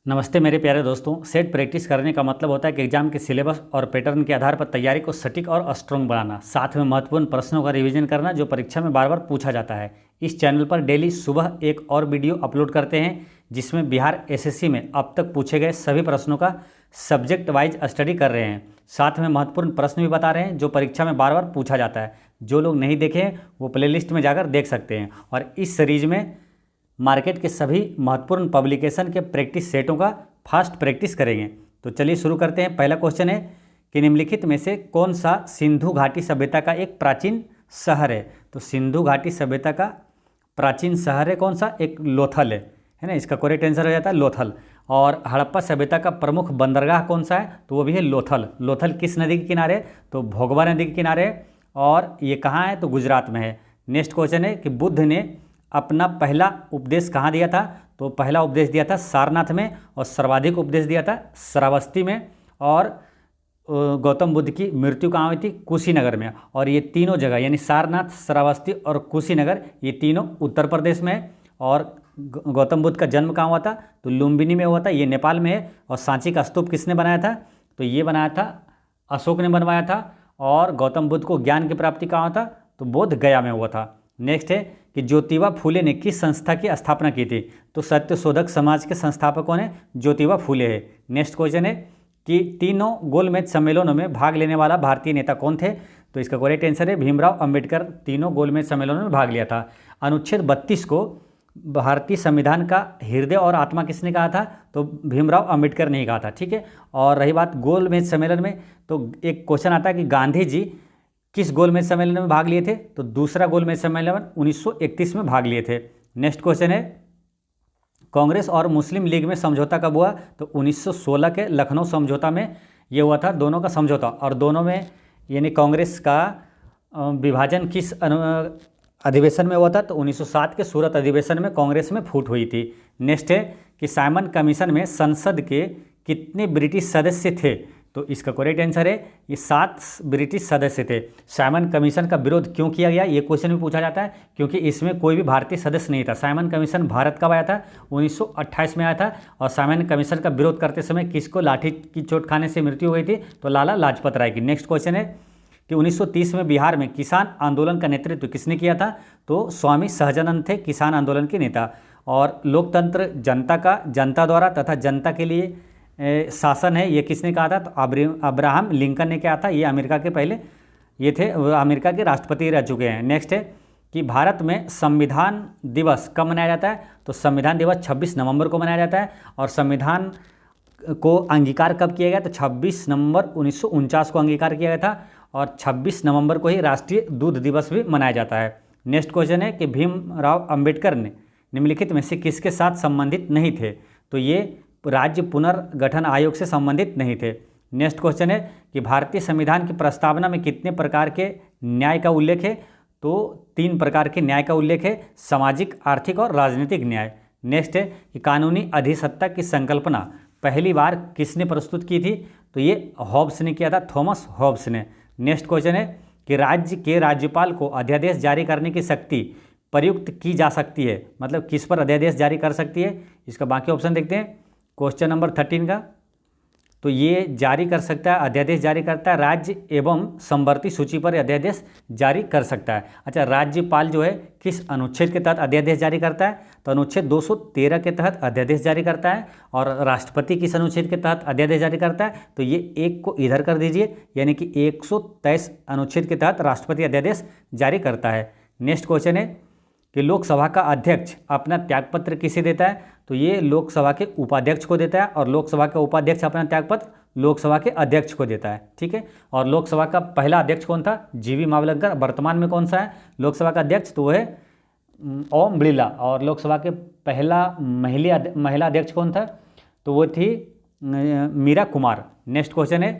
नमस्ते मेरे प्यारे दोस्तों। सेट प्रैक्टिस करने का मतलब होता है कि एग्जाम के सिलेबस और पैटर्न के आधार पर तैयारी को सटीक और स्ट्रॉन्ग बनाना, साथ में महत्वपूर्ण प्रश्नों का रिवीजन करना जो परीक्षा में बार बार पूछा जाता है। इस चैनल पर डेली सुबह एक और वीडियो अपलोड करते हैं जिसमें बिहार एसएससी में अब तक पूछे गए सभी प्रश्नों का सब्जेक्ट वाइज स्टडी कर रहे हैं, साथ में महत्वपूर्ण प्रश्न भी बता रहे हैं जो परीक्षा में बार बार पूछा जाता है। जो लोग नहीं देखे हैं वो प्लेलिस्ट में जाकर देख सकते हैं। और इस सीरीज में मार्केट के सभी महत्वपूर्ण पब्लिकेशन के प्रैक्टिस सेटों का फास्ट प्रैक्टिस करेंगे। तो चलिए शुरू करते हैं। पहला क्वेश्चन है कि निम्नलिखित में से कौन सा सिंधु घाटी सभ्यता का एक प्राचीन शहर है। तो सिंधु घाटी सभ्यता का प्राचीन शहर है कौन सा? एक लोथल है ना। इसका करेक्ट आंसर हो जाता है लोथल। और हड़प्पा सभ्यता का प्रमुख बंदरगाह कौन सा है? तो वो भी है लोथल। लोथल किस नदी के किनारे? तो भोगवा नदी के किनारे। और ये कहाँ है? तो गुजरात में है। नेक्स्ट क्वेश्चन है कि बुद्ध ने अपना पहला उपदेश कहाँ दिया था? तो पहला उपदेश दिया था सारनाथ में, और सर्वाधिक उपदेश दिया था श्रावस्ती में। और गौतम बुद्ध की मृत्यु कहाँ हुई थी? कुशीनगर में। और ये तीनों जगह यानी सारनाथ, श्रावस्ती और कुशीनगर ये तीनों उत्तर प्रदेश में है। और गौतम बुद्ध का जन्म कहाँ हुआ था? तो लुम्बिनी में हुआ था, ये नेपाल में है। और सांची का स्तूप किसने बनाया था? तो ये बनाया था अशोक ने बनवाया था। और गौतम बुद्ध को ज्ञान की प्राप्ति कहाँ हुआ था? तो बोध गया में हुआ था। नेक्स्ट है कि ज्योतिबा फूले ने किस संस्था की स्थापना की थी? तो सत्यशोधक समाज के संस्थापक कौन है? ज्योतिबा फूले है। नेक्स्ट क्वेश्चन है कि तीनों गोलमेज सम्मेलनों में भाग लेने वाला भारतीय नेता कौन थे? तो इसका करेक्ट आंसर है भीमराव अंबेडकर। तीनों गोलमेज सम्मेलनों में भाग लिया था। अनुच्छेद 32 को भारतीय संविधान का हृदय और आत्मा किसने कहा था? तो भीमराव अंबेडकर ने ही कहा था। ठीक है। और रही बात गोलमेज सम्मेलन में, तो एक क्वेश्चन आता है कि गांधी जी किस गोलमेज सम्मेलन में भाग लिए थे? तो दूसरा गोलमेज सम्मेलन 1931 में भाग लिए थे। नेक्स्ट क्वेश्चन है कांग्रेस और मुस्लिम लीग में समझौता कब हुआ? तो 1916 के लखनऊ समझौता में ये हुआ था, दोनों का समझौता। और दोनों में यानी कांग्रेस का विभाजन किस अधिवेशन में हुआ था? तो 1907 के सूरत अधिवेशन में कांग्रेस में फूट हुई थी। नेक्स्ट है कि साइमन कमीशन में संसद के कितने ब्रिटिश सदस्य थे? तो इसका करेक्ट आंसर है ये 7 ब्रिटिश सदस्य थे। साइमन कमीशन का विरोध क्यों किया गया? ये क्वेश्चन भी पूछा जाता है, क्योंकि इसमें कोई भी भारतीय सदस्य नहीं था। साइमन कमीशन भारत कब आया था? 1928 में आया था। और साइमन कमीशन का विरोध करते समय किसको लाठी की चोट खाने से मृत्यु हो गई थी? तो लाला लाजपत राय की। नेक्स्ट क्वेश्चन है कि 1930 में बिहार में किसान आंदोलन का नेतृत्व किसने किया था? तो स्वामी सहजानंद थे किसान आंदोलन के नेता। और लोकतंत्र जनता का, जनता द्वारा तथा जनता के लिए शासन है, ये किसने कहा था? तो अब्राहम लिंकन ने कहा था। ये अमेरिका के पहले ये थे, अमेरिका के राष्ट्रपति रह चुके हैं। नेक्स्ट है कि भारत में संविधान दिवस कब मनाया जाता है? तो संविधान दिवस 26 नवंबर को मनाया जाता है। और संविधान को अंगीकार कब किया गया? तो 26 नवंबर 1949 को अंगीकार किया गया था। और 26 नवंबर को ही राष्ट्रीय दूध दिवस भी मनाया जाता है। नेक्स्ट क्वेश्चन है कि भीमराव अंबेडकर ने निम्नलिखित में से किसके साथ संबंधित नहीं थे? तो ये राज्य पुनर्गठन आयोग से संबंधित नहीं थे। नेक्स्ट क्वेश्चन है कि भारतीय संविधान की प्रस्तावना में कितने प्रकार के न्याय का उल्लेख है? तो 3 प्रकार के न्याय का उल्लेख है, सामाजिक, आर्थिक और राजनीतिक न्याय। नेक्स्ट है कि कानूनी अधिसत्ता की संकल्पना पहली बार किसने प्रस्तुत की थी? तो ये हॉब्स ने किया था, थॉमस हॉब्स ने। नेक्स्ट क्वेश्चन है कि राज्य के राज्यपाल को अध्यादेश जारी करने की शक्ति प्रयुक्त की जा सकती है, मतलब किस पर अध्यादेश जारी कर सकती है? इसका बाकी ऑप्शन देखते हैं क्वेश्चन नंबर 13 का। तो ये जारी कर सकता है, अध्यादेश जारी करता है, राज्य एवं समवर्ती सूची पर अध्यादेश जारी कर सकता है। अच्छा, राज्यपाल जो है किस अनुच्छेद के तहत अध्यादेश जारी करता है? तो अनुच्छेद 213 के तहत अध्यादेश जारी करता है। और राष्ट्रपति किस अनुच्छेद के तहत अध्यादेश जारी करता है? तो ये एक को इधर कर दीजिए, यानी कि 123 अनुच्छेद के तहत राष्ट्रपति अध्यादेश जारी करता है। नेक्स्ट क्वेश्चन है कि लोकसभा का अध्यक्ष अपना त्यागपत्र किसे देता है? तो ये लोकसभा के उपाध्यक्ष को देता है। और लोकसभा का उपाध्यक्ष अपना त्यागपत्र लोकसभा के अध्यक्ष को देता है। ठीक है। और लोकसभा का पहला अध्यक्ष कौन था? जीवी मावलंकर। वर्तमान में कौन सा है लोकसभा का अध्यक्ष? तो वो है ओम बिड़ला। और लोकसभा के पहला महिला अध्यक्ष कौन था? तो वो थी मीरा कुमार। नेक्स्ट क्वेश्चन है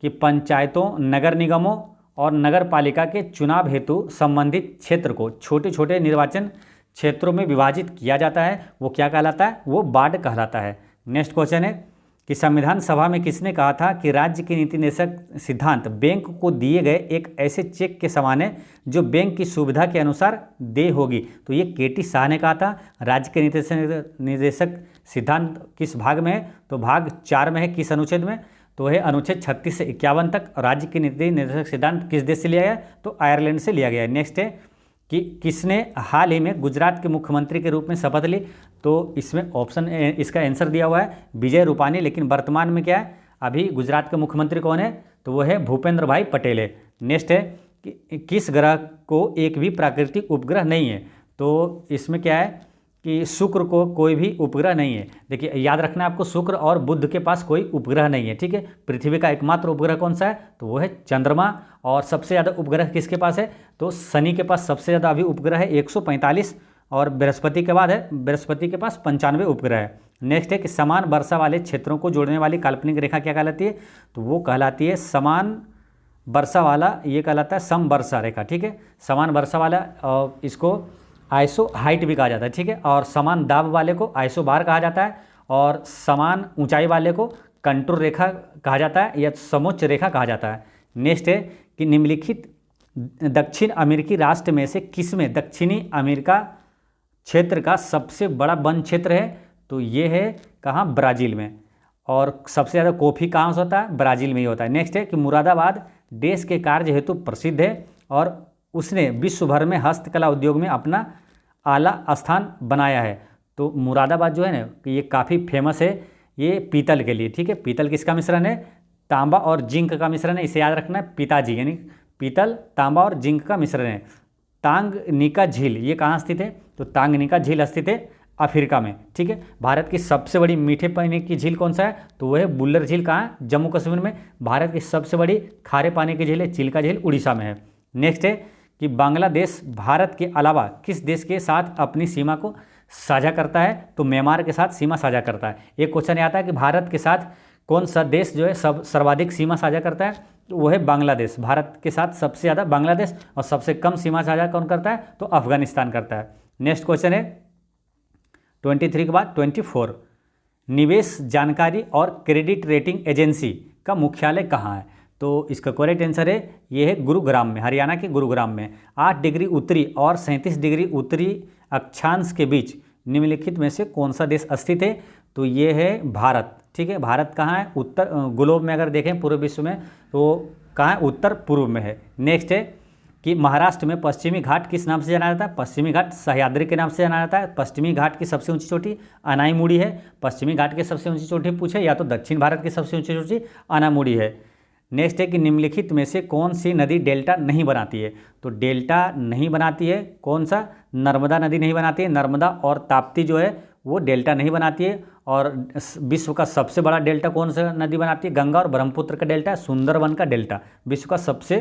कि पंचायतों, नगर निगमों और नगर पालिका के चुनाव हेतु संबंधित क्षेत्र को छोटे छोटे निर्वाचन क्षेत्रों में विभाजित किया जाता है, वो क्या कहलाता है? वो वार्ड कहलाता है। नेक्स्ट क्वेश्चन है कि संविधान सभा में किसने कहा था कि राज्य के नीति निर्देशक सिद्धांत बैंक को दिए गए एक ऐसे चेक के समान है जो बैंक की सुविधा के अनुसार देय होगी? तो ये केटी शाह ने कहा था। राज्य के नीति निर्देशक सिद्धांत किस भाग में है, तो भाग 4 में है। किस अनुच्छेद में, तो है अनुच्छेद 36 से 51 तक। राज्य की नीति निर्देशक सिद्धांत किस देश से लिया गया, तो आयरलैंड से लिया गया है। नेक्स्ट है कि किसने हाल ही में गुजरात के मुख्यमंत्री के रूप में शपथ ली, तो इसमें ऑप्शन इसका आंसर दिया हुआ है विजय रूपानी। लेकिन वर्तमान में क्या है, अभी गुजरात के मुख्यमंत्री कौन है, तो वो है भूपेंद्र भाई पटेल है। नेक्स्ट है कि किस ग्रह को एक भी प्राकृतिक उपग्रह नहीं है, तो इसमें क्या है कि शुक्र को कोई भी उपग्रह नहीं है। देखिए याद रखना है आपको, शुक्र और बुध के पास कोई उपग्रह नहीं है, ठीक है। पृथ्वी का एकमात्र उपग्रह कौन सा है, तो वो है चंद्रमा। और सबसे ज़्यादा उपग्रह किसके पास है, तो शनि के पास सबसे ज़्यादा अभी उपग्रह है 145, और बृहस्पति के बाद है, बृहस्पति के पास 95 उपग्रह है। नेक्स्ट है कि समान वर्षा वाले क्षेत्रों को जोड़ने वाली काल्पनिक रेखा क्या कहलाती है, तो वो कहलाती है समान वर्षा वाला, ये कहलाता है समवर्षा रेखा, ठीक है। समान वर्षा वाला इसको आइसो हाइट भी कहा जाता है, ठीक है। और समान दाब वाले को आइसो बार कहा जाता है, और समान ऊंचाई वाले को कंटूर रेखा कहा जाता है या समोच्च रेखा कहा जाता है। नेक्स्ट है कि निम्नलिखित दक्षिण अमेरिकी राष्ट्र में से किसमें दक्षिणी अमेरिका क्षेत्र का सबसे बड़ा वन क्षेत्र है, तो ये है कहाँ, ब्राज़ील में। और सबसे ज़्यादा कॉफ़ी कहाँ से होता है, ब्राज़ील में ही होता है। नेक्स्ट है कि मुरादाबाद देश के कार्य हेतु प्रसिद्ध है और उसने विश्व भर में हस्तकला उद्योग में अपना आला स्थान बनाया है। तो मुरादाबाद जो है ना, ये काफ़ी फेमस है ये पीतल के लिए, ठीक है। पीतल किसका मिश्रण है, तांबा और जिंक का मिश्रण है, इसे याद रखना है, पिताजी, यानी पीतल तांबा और जिंक का मिश्रण है। तांगनिका झील ये कहाँ स्थित है, तो तांगनिका झील स्थित है अफ्रीका में, ठीक है। भारत की सबसे बड़ी मीठे पानी की झील कौन सा है, तो वह है बुल्लर झील, कहाँ, जम्मू कश्मीर में। भारत की सबसे बड़ी खारे पानी की झील है चिल्का झील, उड़ीसा में है। नेक्स्ट है कि बांग्लादेश भारत के अलावा किस देश के साथ अपनी सीमा को साझा करता है, तो म्यांमार के साथ सीमा साझा करता है। एक क्वेश्चन आता है कि भारत के साथ कौन सा देश जो है सर्वाधिक सीमा साझा करता है, तो वो है बांग्लादेश। भारत के साथ सबसे ज़्यादा बांग्लादेश, और सबसे कम सीमा साझा कौन करता है, तो अफगानिस्तान करता है। नेक्स्ट क्वेश्चन है 23 के बाद 24, निवेश जानकारी और क्रेडिट रेटिंग एजेंसी का मुख्यालय कहाँ है, तो इसका करेक्ट आंसर है ये है गुरुग्राम में, हरियाणा के गुरुग्राम में। 8 डिग्री उत्तरी और 37 डिग्री उत्तरी अक्षांश के बीच निम्नलिखित में से कौन सा देश स्थित है, तो ये है भारत, ठीक है। भारत कहाँ है, उत्तर ग्लोब में अगर देखें पूरे विश्व में तो कहाँ है, उत्तर पूर्व में है। नेक्स्ट है कि महाराष्ट्र में पश्चिमी घाट किस नाम से जाना जाता है, पश्चिमी घाट सह्याद्री के नाम से जाना जाता है। पश्चिमी घाट की सबसे ऊंची चोटी अनाईमुड़ी है। पश्चिमी घाट की सबसे ऊंची चोटी पूछे या तो दक्षिण भारत की सबसे ऊंची चोटी अनामुड़ी है। नेक्स्ट है कि निम्नलिखित में से कौन सी नदी डेल्टा नहीं बनाती है, तो डेल्टा नहीं बनाती है कौन सा, नर्मदा नदी नहीं बनाती है। नर्मदा और ताप्ती जो है वो डेल्टा नहीं बनाती है। और विश्व का सबसे बड़ा डेल्टा कौन सा नदी बनाती है, गंगा और ब्रह्मपुत्र का डेल्टा, सुंदरवन का डेल्टा विश्व का सबसे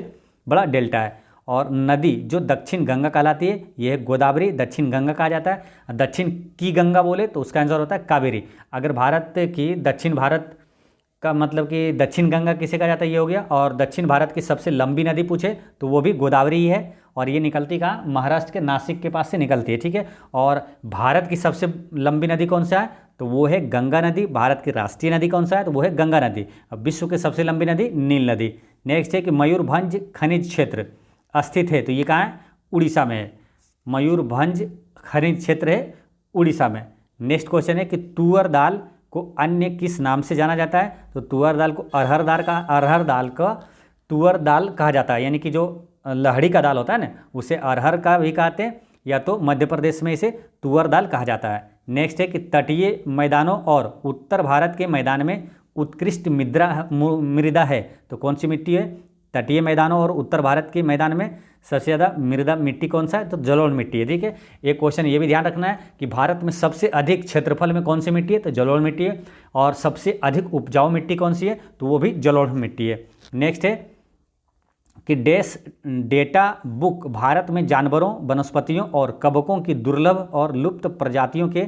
बड़ा डेल्टा है। और नदी जो दक्षिण गंगा कहलाती है ये है गोदावरी, दक्षिण गंगा कहा जाता है। दक्षिण की गंगा बोले तो उसका आंसर होता है कावेरी। अगर भारत की दक्षिण भारत का मतलब कि दक्षिण गंगा किसे कहा जाता है, ये हो गया। और दक्षिण भारत की सबसे लंबी नदी पूछे तो वो भी गोदावरी ही है, और ये निकलती कहाँ, महाराष्ट्र के नासिक के पास से निकलती है, ठीक है। और भारत की सबसे लंबी नदी कौन सा है, तो वो है गंगा नदी। भारत की राष्ट्रीय नदी कौन सा है, तो वो है गंगा नदी। अब विश्व की सबसे लंबी नदी नील नदी। नेक्स्ट है कि मयूरभंज खनिज क्षेत्र स्थित है, तो ये कहाँ है, उड़ीसा में है। मयूरभंज खनिज क्षेत्र है उड़ीसा में। नेक्स्ट क्वेश्चन है कि तुअर दाल को अन्य किस नाम से जाना जाता है, तो तुअर दाल को अरहर दाल का तुअर दाल कहा जाता है, यानी कि जो लहड़ी का दाल होता है ना उसे अरहर का भी कहते हैं, या तो मध्य प्रदेश में इसे तुअर दाल कहा जाता है। नेक्स्ट है कि तटीय मैदानों और उत्तर भारत के मैदान में उत्कृष्ट मृदा है, तो कौन सी मिट्टी है, तटीय मैदानों और उत्तर भारत के मैदान में सबसे ज़्यादा मृदा मिट्टी कौन सा है, तो जलोढ़ मिट्टी है, ठीक है। एक क्वेश्चन ये भी ध्यान रखना है कि भारत में सबसे अधिक क्षेत्रफल में कौन सी मिट्टी है, तो जलोढ़ मिट्टी है। और सबसे अधिक उपजाऊ मिट्टी कौन सी है, तो वो भी जलोढ़ मिट्टी है। नेक्स्ट है कि डैश डेटा बुक भारत में जानवरों, वनस्पतियों और कवकों की दुर्लभ और लुप्त प्रजातियों के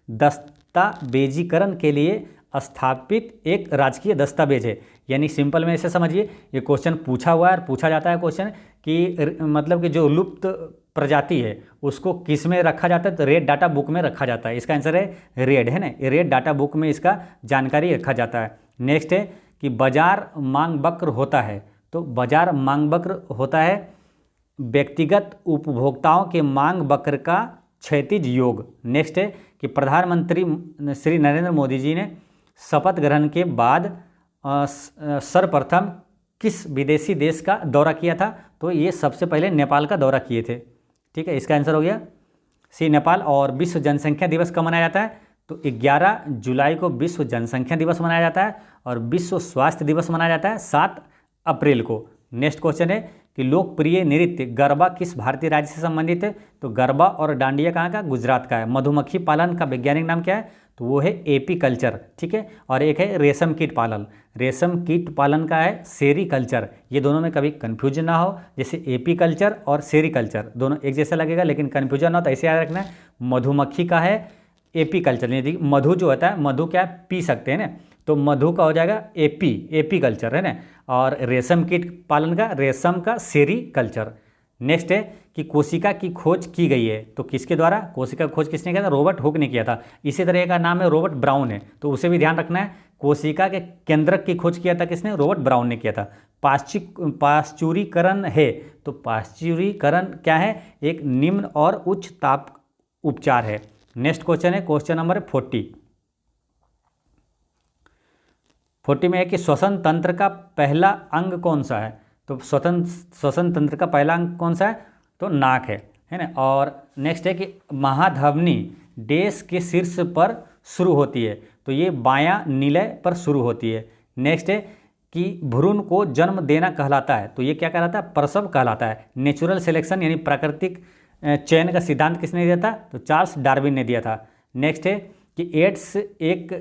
दस्तावेजीकरण के लिए स्थापित एक राजकीय दस्तावेज है। यानी सिंपल में ऐसे समझिए, ये क्वेश्चन पूछा हुआ है और पूछा जाता है क्वेश्चन कि मतलब कि जो लुप्त प्रजाति है उसको किस में रखा जाता है, तो रेड डाटा बुक में रखा जाता है। इसका आंसर है रेड, है ना, रेड डाटा बुक में इसका जानकारी रखा जाता है। नेक्स्ट है कि बाजार मांग वक्र होता है, तो बाजार मांग वक्र होता है व्यक्तिगत उपभोक्ताओं के मांग वक्र का क्षैतिज योग। नेक्स्ट है कि प्रधानमंत्री श्री नरेंद्र मोदी जी ने शपथ ग्रहण के बाद सर्वप्रथम किस विदेशी देश का दौरा किया था? तो ये सबसे पहले नेपाल का दौरा किए थे। ठीक है, इसका आंसर हो गया सी, नेपाल। और विश्व जनसंख्या दिवस कब मनाया जाता है? तो 11 जुलाई को विश्व जनसंख्या दिवस मनाया जाता है और विश्व स्वास्थ्य दिवस मनाया जाता है 7 अप्रैल को। नेक्स्ट क्वेश्चन है कि लोकप्रिय नृत्य गरबा किस भारतीय राज्य से संबंधित है? तो गरबा और डांडिया कहाँ का? गुजरात का है। मधुमक्खी पालन का वैज्ञानिक नाम क्या है? तो वो है एपीकल्चर। ठीक है, और एक है रेशम कीट पालन। रेशम कीट पालन का है सेरीकल्चर। ये दोनों में कभी कन्फ्यूजन ना हो, जैसे एपीकल्चर और सेरीकल्चर दोनों एक जैसा लगेगा, लेकिन कन्फ्यूजन ना हो तो ऐसे याद रखना है। मधुमक्खी का है एपीकल्चर, यदि मधु जो होता है, मधु क्या पी सकते हैं ना, तो मधु का हो जाएगा एपीकल्चर है ना, और रेशम कीट पालन का रेशम का सेरीकल्चर। नेक्स्ट है कि कोशिका की खोज की गई है, तो किसके द्वारा? कोशिका की खोज किसने किया था? रॉबर्ट हुक ने किया था। इसी तरह का नाम है रॉबर्ट ब्राउन है, तो उसे भी ध्यान रखना है। कोशिका के केंद्रक की खोज किया था किसने? रॉबर्ट ब्राउन ने किया था। पाश्चुरीकरण है, तो पाश्चुरीकरण क्या है? एक निम्न और उच्च ताप उपचार है। नेक्स्ट क्वेश्चन है क्वेश्चन नंबर 40 में है कि श्वसन तंत्र का पहला अंग कौन सा है? तो श्वसन तंत्र का पहला अंग कौन सा है? तो नाक है ना। और नेक्स्ट है कि महाधमनी डैश के शीर्ष पर शुरू होती है, तो ये बायां निलय पर शुरू होती है। नेक्स्ट है कि भ्रूण को जन्म देना कहलाता है, तो ये क्या कहलाता है? प्रसव कहलाता है। नेचुरल सिलेक्शन यानी प्राकृतिक चयन का सिद्धांत किसने दिया था? तो चार्ल्स डार्विन ने दिया था। नेक्स्ट है कि एड्स एक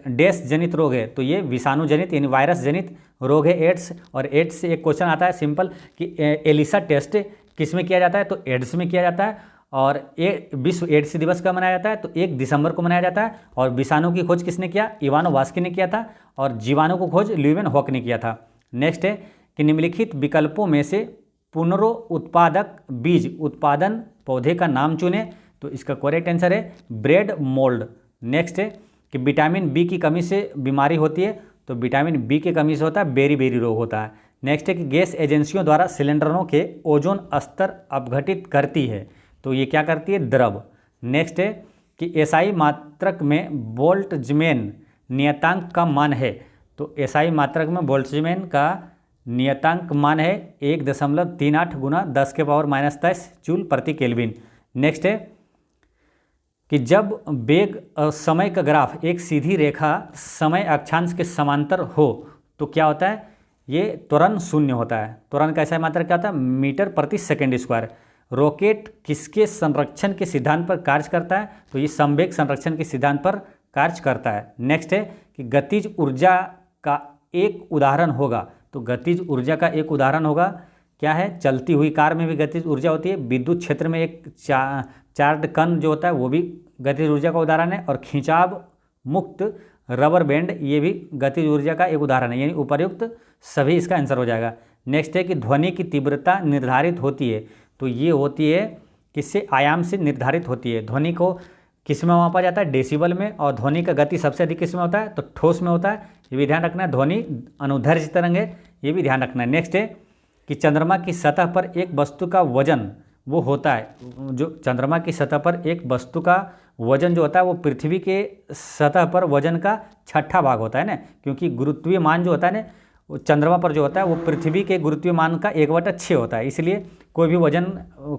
डैश जनित रोग है, तो ये विषाणु जनित यानी वायरस जनित रोग है एड्स। और एड्स से एक क्वेश्चन आता है सिंपल कि एलिसा टेस्ट किस में किया जाता है? तो एड्स में किया जाता है। और विश्व एड्स दिवस कब मनाया जाता है? तो 1 दिसंबर को मनाया जाता है। और विषाणु की खोज किसने किया? इवानो वास्की ने किया था। और जीवाणु को खोज ल्यूवेन हॉक ने किया था। नेक्स्ट है कि निम्नलिखित विकल्पों में से पुनरुत्पादक बीज उत्पादन पौधे का नाम चुने, तो इसका करेक्ट आंसर है ब्रेड मोल्ड। नेक्स्ट है कि विटामिन बी की कमी से बीमारी होती है, तो विटामिन बी की कमी से होता है बेरी रोग होता है। नेक्स्ट है कि गैस एजेंसियों द्वारा सिलेंडरों के ओजोन स्तर अपघटित करती है, तो ये क्या करती है? द्रव। नेक्स्ट है कि एसआई मात्रक में बोल्ट्जमैन नियतांक का मान है, तो एसआई मात्रक में बोल्ट्जमैन का नियतांक मान है 1.38 गुना 10⁻⁻23 जूल प्रति केल्विन। नेक्स्ट है कि जब वेग समय का ग्राफ एक सीधी रेखा समय अक्षांश के समांतर हो तो क्या होता है? ये त्वरण शून्य होता है। त्वरण का ऐसा मात्रा क्या होता है? मीटर प्रति सेकंड स्क्वायर। रॉकेट किसके संरक्षण के सिद्धांत पर कार्य करता है? तो ये संवेग संरक्षण के सिद्धांत पर कार्य करता है। नेक्स्ट है कि गतिज ऊर्जा का एक उदाहरण होगा, तो गतिज ऊर्जा का एक उदाहरण होगा क्या है? चलती हुई कार में भी गतिज ऊर्जा होती है। विद्युत क्षेत्र में एक चार्ज कण जो होता है वो भी गतिज ऊर्जा का उदाहरण है। और खिंचाव मुक्त रबर बैंड ये भी गतिज ऊर्जा का एक उदाहरण है, यानी उपर्युक्त सभी इसका आंसर हो जाएगा। नेक्स्ट है कि ध्वनि की तीव्रता निर्धारित होती है, तो ये होती है किससे? आयाम से निर्धारित होती है। ध्वनि को किस में मापा जाता है? डेसिबल में। और ध्वनि का गति सबसे अधिक किस में होता है? तो ठोस में होता है, ये भी ध्यान रखना है। ध्वनि अनुदैर्ध्य तरंग है, ये भी ध्यान रखना है। नेक्स्ट है कि चंद्रमा की सतह पर एक वस्तु का वजन वो होता है, जो चंद्रमा की सतह पर एक वस्तु का वजन जो होता है वो पृथ्वी के सतह पर वजन का 6ठा भाग होता है ना, क्योंकि गुरुत्वीय मान जो होता है ना वो चंद्रमा पर जो होता है वो पृथ्वी के गुरुत्वीय मान का 1/6 होता है। इसलिए कोई भी वजन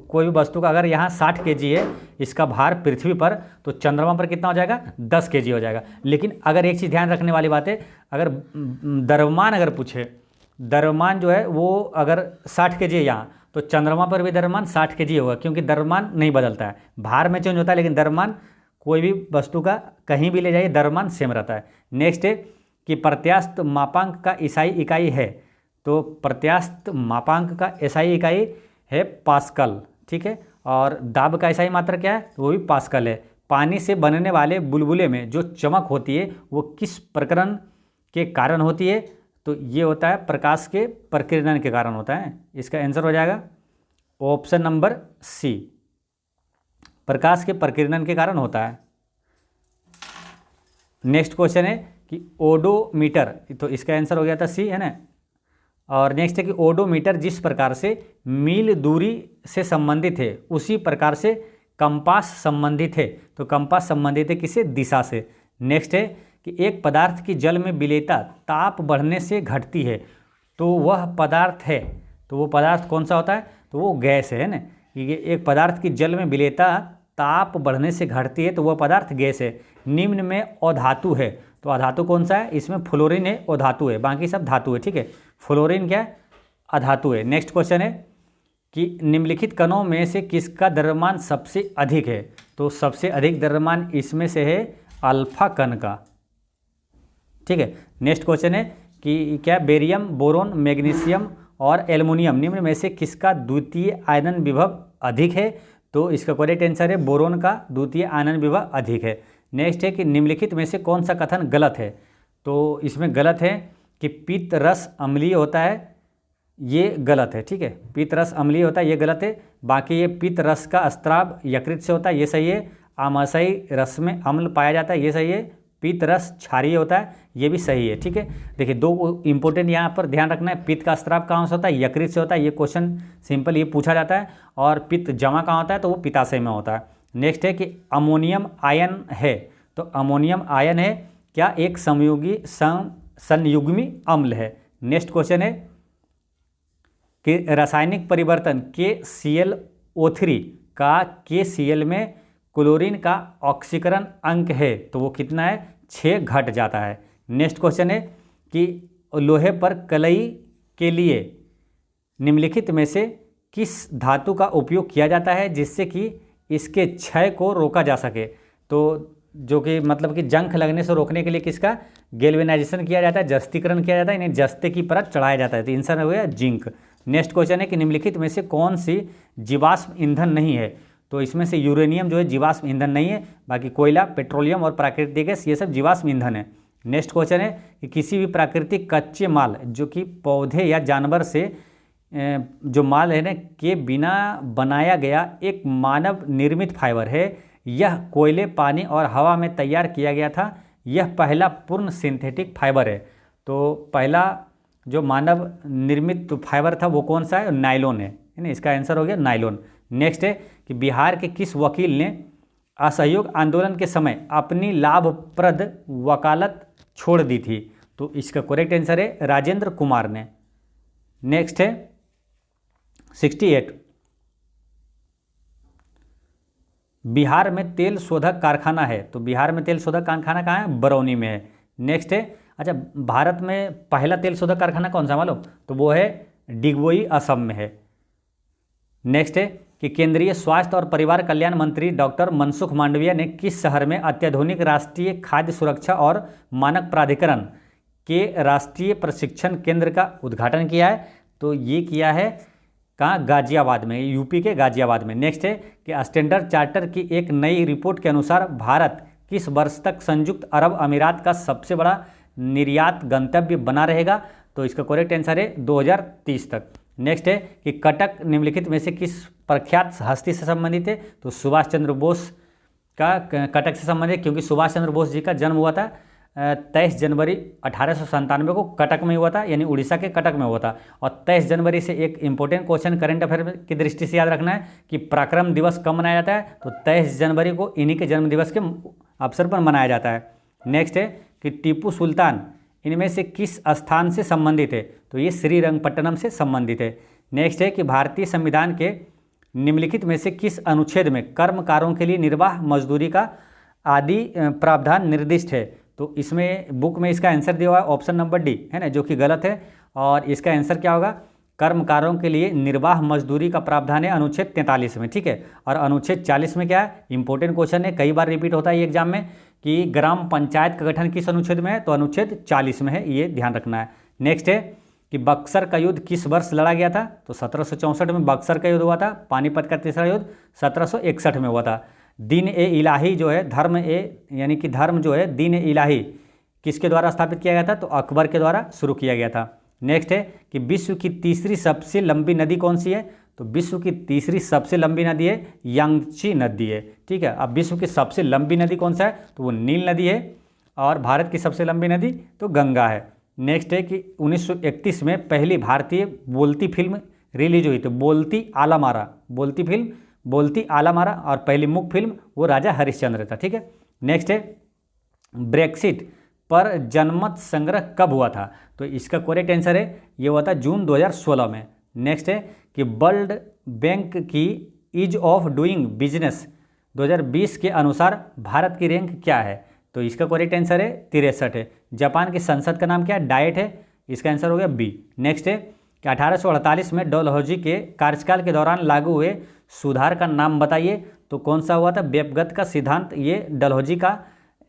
कोई भी वस्तु का अगर यहाँ 60 kg है इसका भार पृथ्वी पर, तो चंद्रमा पर कितना हो जाएगा? 10 kg हो जाएगा। लेकिन अगर एक चीज़ ध्यान रखने वाली बात है, अगर द्रव्यमान अगर पूछे, द्रव्यमान जो है वो अगर 60 kg है यहाँ, तो चंद्रमा पर भी द्रव्यमान 60 kg होगा, क्योंकि द्रव्यमान नहीं बदलता है, भार में चेंज होता है लेकिन द्रव्यमान कोई भी वस्तु का कहीं भी ले जाइए द्रव्यमान सेम रहता है। नेक्स्ट है कि प्रत्यास्थ मापांक का एसआई इकाई है, तो प्रत्यास्थ मापांक का एसआई इकाई है पास्कल। ठीक है, और दाब का एसआई मात्रा क्या है? तो वो भी पास्कल है। पानी से बनने वाले बुलबुले में जो चमक होती है वो किस प्रकरण के कारण होती है? तो ये होता है प्रकाश के प्रकीर्णन के कारण होता है। इसका आंसर हो जाएगा ऑप्शन नंबर सी, प्रकाश के प्रकीर्णन के कारण होता है। नेक्स्ट क्वेश्चन है कि ओडोमीटर, तो इसका आंसर हो गया था सी, है ना। और नेक्स्ट है कि ओडोमीटर जिस प्रकार से मील दूरी से संबंधित है उसी प्रकार से कंपास संबंधित है, तो कंपास संबंधित है किससे? दिशा से। नेक्स्ट है कि एक पदार्थ की जल में विलेयता ताप बढ़ने से घटती है, तो वह पदार्थ है, तो वो पदार्थ कौन सा होता है? तो वो गैस है ना। ये एक पदार्थ की जल में विलेयता ताप बढ़ने से घटती है, तो वह पदार्थ गैस है। निम्न में अधातु है, तो अधातु कौन सा है? इसमें फ्लोरीन है, अधातु है, बाकी सब धातु है, ठीक है। फ्लोरीन क्या है? अधातु है। नेक्स्ट क्वेश्चन है कि निम्नलिखित कणों में से किसका द्रव्यमान सबसे अधिक है? तो सबसे अधिक द्रव्यमान इसमें से है अल्फा कण का, ठीक है। नेक्स्ट क्वेश्चन है कि क्या बेरियम, बोरोन, मैग्नीशियम और एल्युमिनियम निम्न में से किसका द्वितीय आयनन विभव अधिक है? तो इसका करेक्ट आंसर है बोरोन का द्वितीय आयनन विभव अधिक है। नेक्स्ट है कि निम्नलिखित में से कौन सा कथन गलत है? तो इसमें गलत है कि पित्त रस अम्लीय होता है, ये गलत है, ठीक है। पित्त रस अम्लीय होता है, ये गलत है। बाकी ये पित्त रस का स्राव यकृत से होता है, ये सही है। आमाशयी रस में अम्ल पाया जाता है, ये सही है। पित्त रस क्षारीय होता है, ये भी सही है, ठीक है। देखिए दो इंपॉर्टेंट यहाँ पर ध्यान रखना है, पित्त का स्राव कहाँ से होता है? यकृत से होता है, ये क्वेश्चन सिंपल ये पूछा जाता है। और पित्त जमा कहाँ होता है? तो वो पित्ताशय में होता है। नेक्स्ट है कि अमोनियम आयन है, तो अमोनियम आयन है क्या एक संयुग्मी अम्ल है? नेक्स्ट क्वेश्चन है कि रासायनिक परिवर्तन KClO3 का KCl में क्लोरीन का ऑक्सीकरण अंक है, तो वो कितना है? 6 घट जाता है। नेक्स्ट क्वेश्चन है कि लोहे पर कलई के लिए निम्नलिखित में से किस धातु का उपयोग किया जाता है जिससे कि इसके क्षय को रोका जा सके? तो जो कि मतलब कि जंग लगने से रोकने के लिए किसका गैल्वेनाइजेशन किया जाता है, जस्तीकरण किया जाता है, इन्हें जस्ते की परत चढ़ाया जाता है, तो आंसर हो गया जिंक। नेक्स्ट क्वेश्चन है कि निम्नलिखित में से कौन सी जीवाश्म ईंधन नहीं है? तो इसमें से यूरेनियम जो है जीवाश्म ईंधन नहीं है, बाकी कोयला, पेट्रोलियम और प्राकृतिक गैस ये सब जीवाश्म ईंधन है। नेक्स्ट क्वेश्चन है कि किसी भी प्राकृतिक कच्चे माल जो कि पौधे या जानवर से जो माल है ना के बिना बनाया गया एक मानव निर्मित फाइबर है, यह कोयले, पानी और हवा में तैयार किया गया था, यह पहला पूर्ण सिंथेटिक फाइबर है। तो पहला जो मानव निर्मित फाइबर था वो कौन सा है? नायलॉन है ना, इसका आंसर हो गया नायलॉन। नेक्स्ट है कि बिहार के किस वकील ने असहयोग आंदोलन के समय अपनी लाभप्रद वकालत छोड़ दी थी? तो इसका करेक्ट आंसर है राजेंद्र कुमार ने। नेक्स्ट है 68, बिहार में तेल शोधक कारखाना है, तो बिहार में तेल शोधक कारखाना कहाँ है? बरौनी में है। नेक्स्ट है अच्छा, भारत में पहला तेल शोधक कारखाना कौन सा मालूम? तो वो है डिगबोई, असम में है। नेक्स्ट है कि केंद्रीय स्वास्थ्य और परिवार कल्याण मंत्री डॉक्टर मनसुख मांडविया ने किस शहर में अत्याधुनिक राष्ट्रीय खाद्य सुरक्षा और मानक प्राधिकरण के राष्ट्रीय प्रशिक्षण केंद्र का उद्घाटन किया है? तो ये किया है कहाँ? गाजियाबाद में, यूपी के गाजियाबाद में। नेक्स्ट है कि स्टैंडर्ड चार्टर की एक नई रिपोर्ट के अनुसार भारत किस वर्ष तक संयुक्त अरब अमीरात का सबसे बड़ा निर्यात गंतव्य बना रहेगा? तो इसका करेक्ट आंसर है 2030 तक। नेक्स्ट है कि कटक निम्नलिखित में से किस प्रख्यात हस्ती से संबंधित है? तो सुभाष चंद्र बोस का कटक से संबंधित, क्योंकि सुभाष चंद्र बोस जी का जन्म हुआ था 23 जनवरी 1897 को कटक में हुआ था, यानी उड़ीसा के कटक में हुआ था। और 23 जनवरी से एक इंपॉर्टेंट क्वेश्चन करंट अफेयर की दृष्टि से याद रखना है कि पराक्रम दिवस कब मनाया जाता है? तो 23 जनवरी को इन्हीं के जन्म दिवस के अवसर पर मनाया जाता है। नेक्स्ट है कि टीपू सुल्तान इनमें से किस स्थान से संबंधित है? तो ये श्रीरंगपट्टनम से संबंधित है। नेक्स्ट है कि भारतीय संविधान के निम्नलिखित में से किस अनुच्छेद में कर्मकारों के लिए निर्वाह मजदूरी का आदि प्रावधान निर्दिष्ट है? तो इसमें बुक में इसका आंसर दिया हुआ है ऑप्शन नंबर डी है ना, जो कि गलत है। और इसका आंसर क्या होगा? कर्मकारों के लिए निर्वाह मजदूरी का प्रावधान है अनुच्छेद 43 में, ठीक है। और अनुच्छेद 40 में क्या है? इंपॉर्टेंट क्वेश्चन है, कई बार रिपीट होता है ये एग्जाम में कि ग्राम पंचायत का गठन किस अनुच्छेद में है? तो अनुच्छेद 40 में है, ये ध्यान रखना है। नेक्स्ट है कि बक्सर का युद्ध किस वर्ष लड़ा गया था? तो 1764 में बक्सर का युद्ध हुआ था। पानीपत का तीसरा युद्ध 1761 में हुआ था। दीन ए इलाही जो है, धर्म ए यानी कि धर्म जो है दीन ए इलाही किसके द्वारा स्थापित किया गया था? तो अकबर के द्वारा शुरू किया गया था। नेक्स्ट है कि विश्व की तीसरी सबसे लंबी नदी कौन सी है? तो विश्व की तीसरी सबसे लंबी नदी है यांगची नदी है, ठीक है। अब विश्व की सबसे लंबी नदी कौन सा है? तो वो नील नदी है। और भारत की सबसे लंबी नदी तो गंगा है। नेक्स्ट है कि 1931 में पहली भारतीय बोलती फिल्म रिलीज हुई, तो बोलती आला मारा, बोलती फिल्म बोलती आला मारा और पहली मुख फिल्म वो राजा हरिश्चंद्र था। ठीक है, नेक्स्ट है ब्रेक्सिट पर जनमत संग्रह कब हुआ था? तो इसका करेक्ट आंसर है ये हुआ था जून 2016 में। नेक्स्ट है कि वर्ल्ड बैंक की ईज ऑफ डूइंग बिजनेस 2020 के अनुसार भारत की रैंक क्या है? तो इसका करेक्ट आंसर है 63 है। जापान की संसद का नाम क्या है? डाइट है, इसका आंसर हो गया बी। नेक्स्ट है कि 1848 में डलहौजी के कार्यकाल के दौरान लागू हुए सुधार का नाम बताइए। तो कौन सा हुआ था? व्यपगत का सिद्धांत। ये डलहौजी का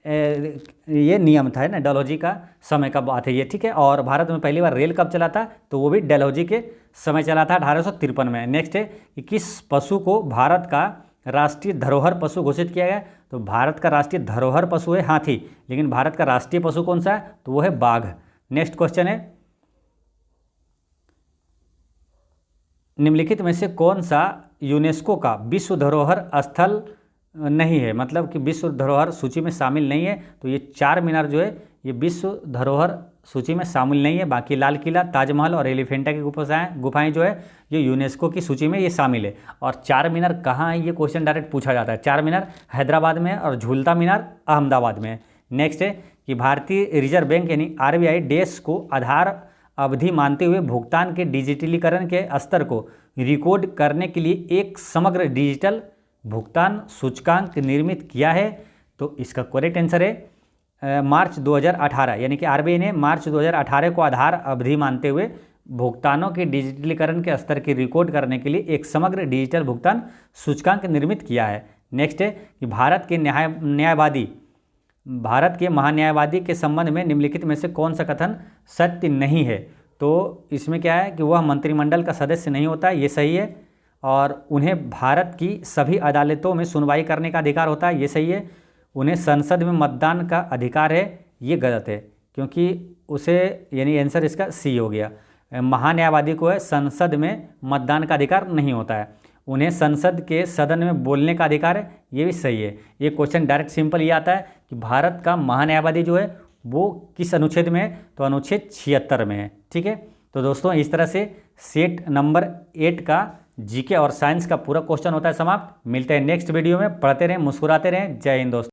ये नियम था, है ना, डलहौजी का समय का बात है ये। ठीक है, और भारत में पहली बार रेल कब चला था? तो वो भी डलहौजी के समय चला था 1853 में। नेक्स्ट है कि किस पशु को भारत का राष्ट्रीय धरोहर पशु घोषित किया गया? तो भारत का राष्ट्रीय धरोहर पशु है हाथी, लेकिन भारत का राष्ट्रीय पशु कौन सा है? तो वो है बाघ। नेक्स्ट क्वेश्चन है निम्नलिखित में से कौन सा यूनेस्को का विश्व धरोहर स्थल नहीं है, मतलब कि विश्व धरोहर सूची में शामिल नहीं है? तो ये चार मीनार जो है ये विश्व धरोहर सूची में शामिल नहीं है। बाकी लाल किला, ताजमहल और एलिफेंटा की गुफाएं जो है ये यूनेस्को की सूची में ये शामिल है। और चार मीनार कहाँ है? ये क्वेश्चन डायरेक्ट पूछा जाता है। चार मीनार हैदराबाद में है और झूलता मीनार अहमदाबाद में है। नेक्स्ट है कि भारतीय रिजर्व बैंक यानी RBI देश को आधार अवधि मानते हुए भुगतान के डिजिटलीकरण के स्तर को रिकॉर्ड करने के लिए एक समग्र डिजिटल भुगतान सूचकांक निर्मित किया है। तो इसका करेक्ट आंसर है मार्च 2018, यानी कि RBI ने मार्च 2018 को आधार अवधि मानते हुए भुगतानों के डिजिटलीकरण के स्तर की रिकॉर्ड करने के लिए एक समग्र डिजिटल भुगतान सूचकांक निर्मित किया है। नेक्स्ट है कि भारत के महान्यायवादी के संबंध में निम्नलिखित में से कौन सा कथन सत्य नहीं है? तो इसमें क्या है कि वह मंत्रिमंडल का सदस्य नहीं होता है, ये सही है। और उन्हें भारत की सभी अदालतों में सुनवाई करने का अधिकार होता है, ये सही है। उन्हें संसद में मतदान का अधिकार है, ये गलत है, क्योंकि उसे यानी आंसर इसका सी हो गया। महान्यायवादी को है संसद में मतदान का अधिकार नहीं होता है। उन्हें संसद के सदन में बोलने का अधिकार है, ये भी सही है। ये क्वेश्चन डायरेक्ट सिंपल ये आता है कि भारत का महान्यायवादी जो है वो किस अनुच्छेद में है? तो अनुच्छेद 76 में है। ठीक है, तो दोस्तों इस तरह से सेट नंबर 8 का जीके और साइंस का पूरा क्वेश्चन होता है समाप्त। मिलते हैं नेक्स्ट वीडियो में, पढ़ते रहें, मुस्कुराते रहें। जय हिंद दोस्तों।